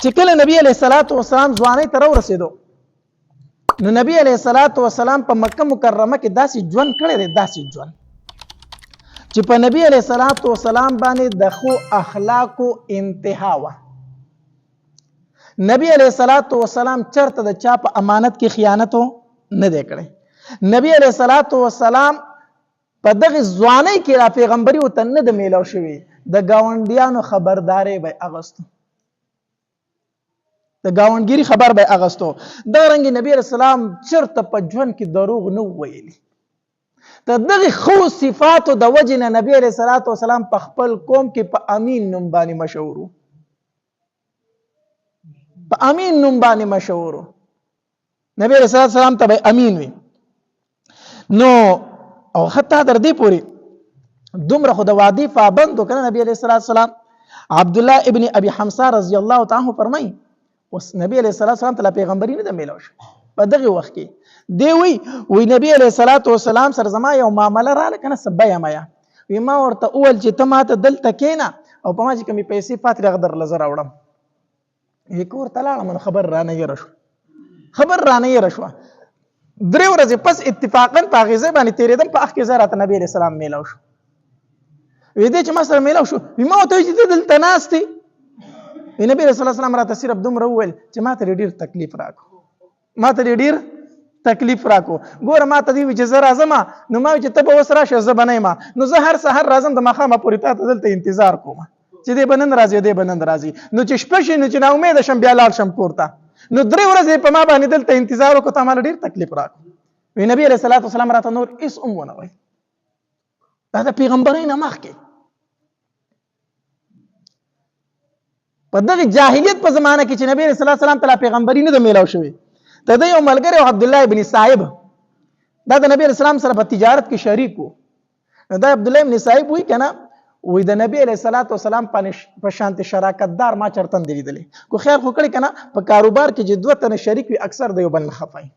چې کله نبی علیه الصلاۃ والسلام ځوانۍ ته ورسېدو نو نبی علیه الصلاۃ والسلام په مکه مکرمه کې داسې ژوند کړی دی، داسې ژوند چې په نبی علیه الصلاۃ والسلام باندې د خو اخلاقو انتها وه. نبی علیه الصلاۃ والسلام چرته د چا په امانت کې خیانت نه دی کړی. نبی علیه الصلاۃ والسلام په دغه ځوانۍ کې را پیغمبري ورته نه د میلاو شوي، د ګاونډیانو خبرداری به اغوستو، د ګاونډګیري خبر به اغوستو. دا رنګ نبی علیه السلام چرته په ژوند کې دروغ نه ویلي. د دغه خو صفاتو د وجې نه نبی علیه الصلاۃ والسلام په خپل قوم کې په امین نوم باندې مشهور و، په امین نوم باندې مشهور و. نبی علیه الصلاۃ والسلام ته به امین وي. نو او حتی در دې پورې دومره خو د وعدې پابند وکړه نبی علیه الصلاۃ والسلام. عبد الله ابن ابي حمزه رضی الله تعالی عنہ فرمایي اوس نبی علیه الصلاۃ والسلام ته پیغمبري نه د میلاو شو. په دغه وخت کې دی وی نبی علیه الصلاۃ والسلام سره زما یو معامله رااله کنه سبیا مایا وی ما ورته اول چې ته ماته دلته کېنه او په ما چې کومې پیسې پاتې راغدر لزر راوړم یک ورته لاړم خبر رانه یې رشو خبر رانه یې رشو 3 ورځې پس اتفاقا په غیزه باندې تیرېدم په اخ کې زراته نبی علیه السلام میلاو شو. وی دې چې ما سره میلاو شو وی ما ته چې دلته ناستې نبی رسول الله سلام راته صرف دومره وویل چې ما ته ډیر تکلیف راکو، ما ته ډیر تکلیف راکو. ګوره ما ته دی چې زه راځم نو ما چې ته به اوس راشه زه به نه یم، نو زه هر سحر راځم د ماښامه پورې تا ته دلته انتظار کوم چې دی به نن راځي دی به نن راځي. نو چې شپه شي نو چې ناامیده شم بیا لاړ شم کور ته. نو 3 ورځې په ما باندې دلته انتظار وکړو تا ماله ډیر تکلیف راکو. وی نبی علیه الصلاۃ والسلام راته نور هېڅ هم ونه ویل. دا د پیغمبرۍ نه مخکې په دغه جاهلیت په زمانه کې چې نبی رسول الله سلام تعالی پیغمبري نه د میلاو شوی ته د یو ملګری عبد الله ابن صاحب دا د نبی رسول الله سره په تجارت کې شریک وو. دا عبد الله ابن صاحب وی کنه وی د نبی علیه الصلاۃ والسلام په شانت شراکت دار ما چرتن دی لیدلې کو خیر خو کړي کنه په کاروبار کې چې دوه تنه شریک وي اکثر د یو بل نه خفای،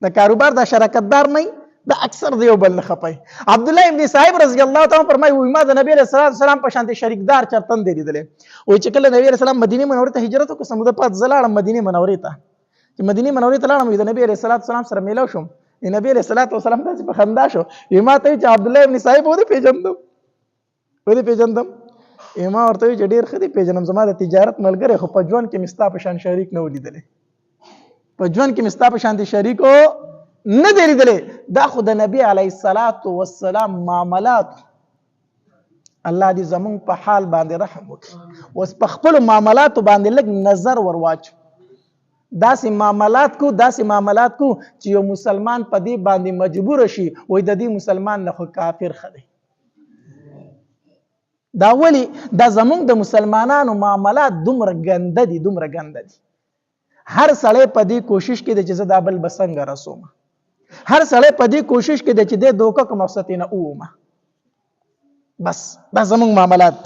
د کاروبار د شراکت دار نه دا اکثر د یو بل نه خفای. عبد الله ابن صاحب رضی الله تعالی فرمایي وی ما د نبی علیه الصلاۃ والسلام په شانت شریکدار چرتن دی لیدلې. وی چې کله نبی علیه السلام مدینه منورې ته هجرت وکړ سمود پات زلاړم مدینه منورې ته چې مدینه منورې ته لاړم د نبی علیه الصلاۃ والسلام سره میلاو شم. نبی علیه الصلاۃ والسلام داسې په خندا شو ما ته چې عبد الله ابن صاحب ودې پیژندم ما ورته چې ډیر ښه دی پیژنم زما د تجارت ملګری خو په ژوند کې مستا په شان شریک نه ولیدلې، په ژوند کې مستا په شان شریک نه دی لیدلې. دا خو د نبی علیه الصلاۃ والسلام معاملات الله دې زمونږ په حال باندې رحم وکړي. اوس په خپلو معاملاتو باندې لږ نظر ورواچو. داسې معاملات کو چې یو مسلمان په دې باندې مجبور شي وای د دې مسلمان نه خو کافر ښه دی. دا ولی دا زمونږ د مسلمانانو معاملات دومره ګنده دي. هر سړی په دې کوشش کې دی چې زه دا بل به څنګه رسوم، هر سړی په دې کوشش کې دی چې د دوکه کوم مقصد نه اومه. بس دا زمونږ معاملات